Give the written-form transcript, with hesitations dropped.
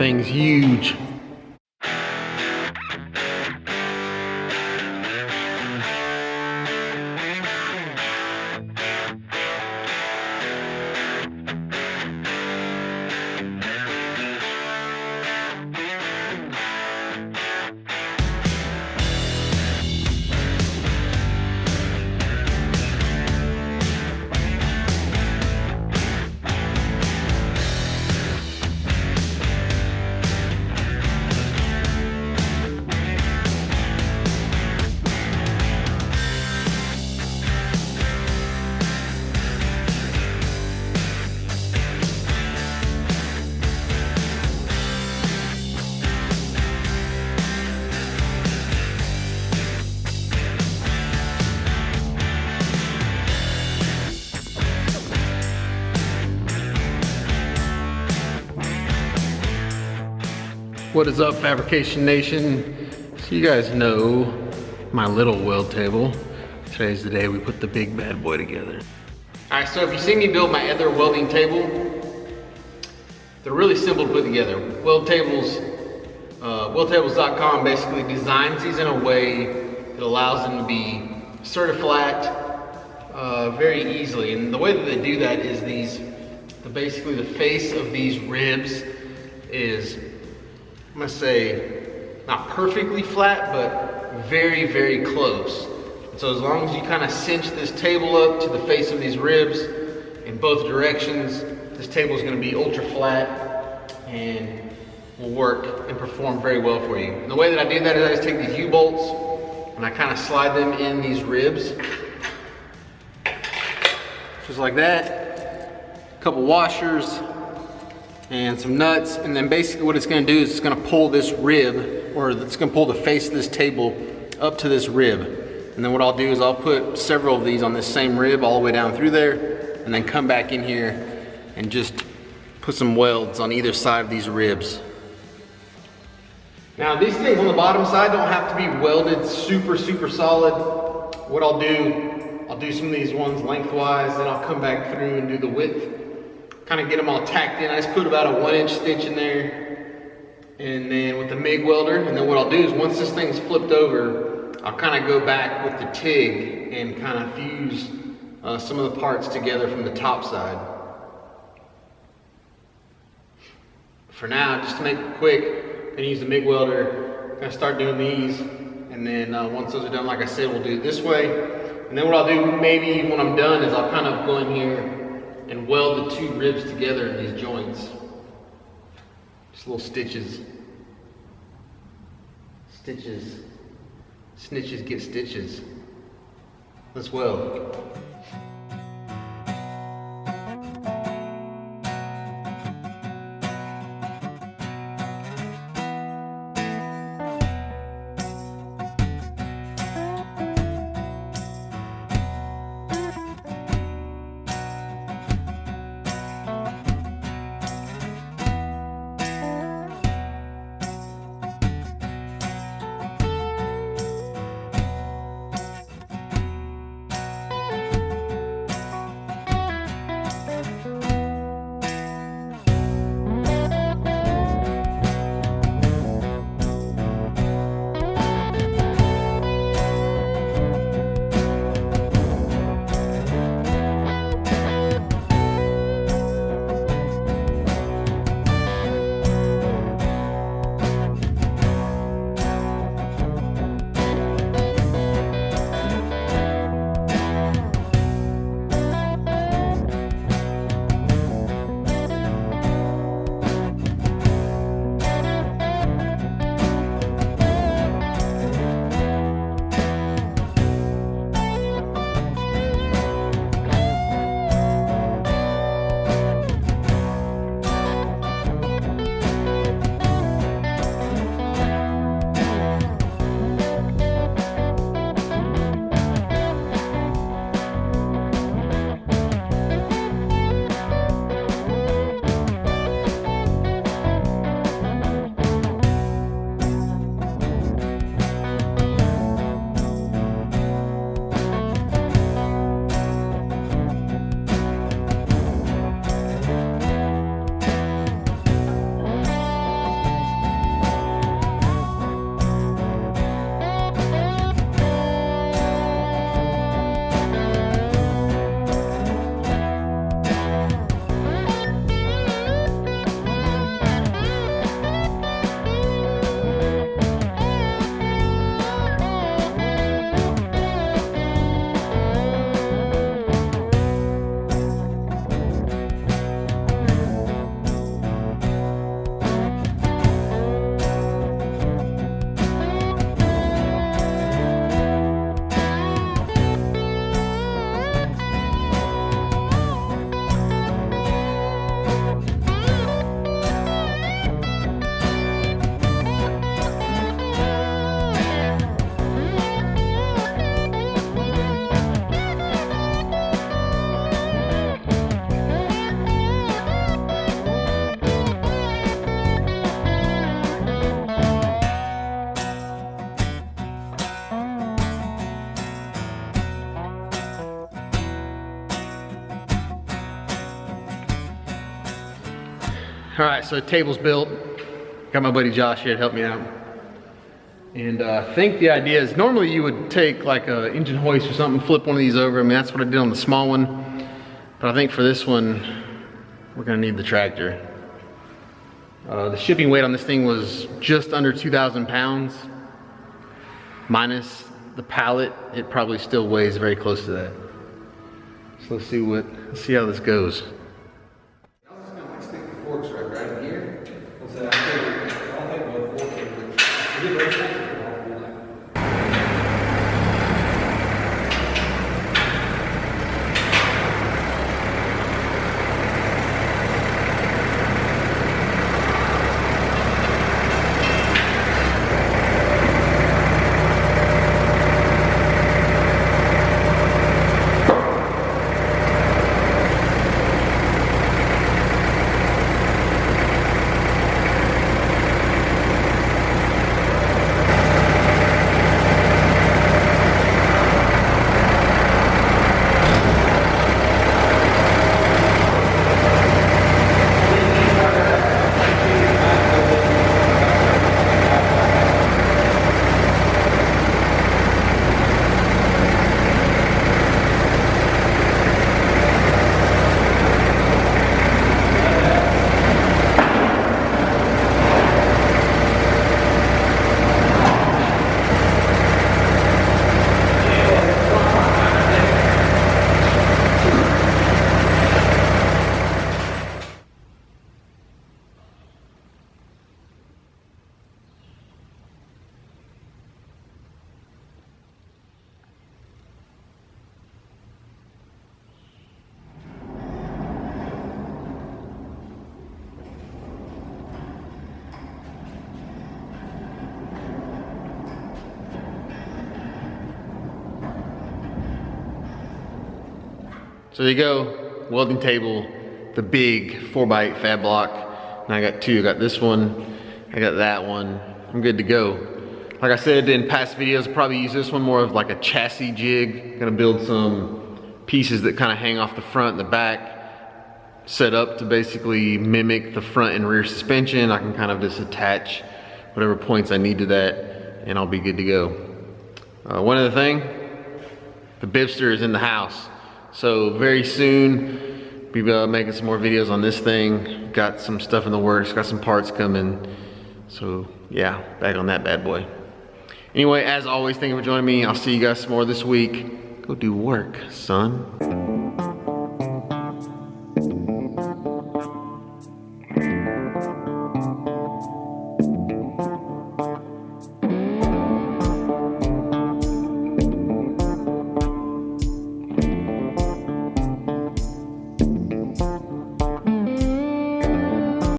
thing's huge. What is up, Fabrication Nation? So you guys know my little weld table. Today's the day we put the big bad boy together. All right, so if you see me build my other welding table, they're really simple to put together. Weldtables.com basically designs these in a way that allows them to be certi-flat very easily. And the way that they do that is basically the face of these ribs is, I'm gonna say, not perfectly flat, but very, very close. And so as long as you kind of cinch this table up to the face of these ribs in both directions, this table is gonna be ultra flat and will work and perform very well for you. And the way that I do that is I just take these U-bolts and I kind of slide them in these ribs. Just like that. A couple washers and some nuts, and then basically what it's going to do is it's going to pull this rib, or it's going to pull the face of this table up to this rib. And then what I'll do is I'll put several of these on this same rib all the way down through there, and then come back in here and just put some welds on either side of these ribs. Now these things on the bottom side don't have to be welded super solid. What I'll do some of these ones lengthwise, then I'll come back through and do the width. Kind of get them all tacked in. I just put about a 1-inch stitch in there, and then with the MIG welder, and then what I'll do is once this thing's flipped over, I'll kind of go back with the TIG and kind of fuse some of the parts together from the top side. For now, just to make it quick, I'm gonna use the MIG welder, gonna start doing these, and then once those are done, like I said, we'll do it this way. And then what I'll do maybe when I'm done is I'll kind of go in here and weld the two ribs together in these joints. Just little stitches. Stitches. Snitches get stitches. Let's weld. All right, so the table's built. Got my buddy Josh here to help me out. And I think the idea is normally you would take like a engine hoist or something, flip one of these over. I mean, that's what I did on the small one. But I think for this one, we're gonna need the tractor. The shipping weight on this thing was just under 2,000 pounds. Minus the pallet, it probably still weighs very close to that. So let's see how this goes. I was just gonna like stick the forks right in here. What's that? I'll think about forks. Is it very forks? So there you go, welding table, the big 4x8 fab block. And I got two, I got this one, I got that one. I'm good to go. Like I said in past videos, I'll probably use this one more of like a chassis jig. Gonna build some pieces that kind of hang off the front and the back, set up to basically mimic the front and rear suspension. I can kind of just attach whatever points I need to that and I'll be good to go. One other thing, the Bibster is in the house. So very soon, be making some more videos on this thing. Got some stuff in the works, got some parts coming. So yeah, back on that bad boy. Anyway, as always, thank you for joining me. I'll see you guys some more this week. Go do work, son.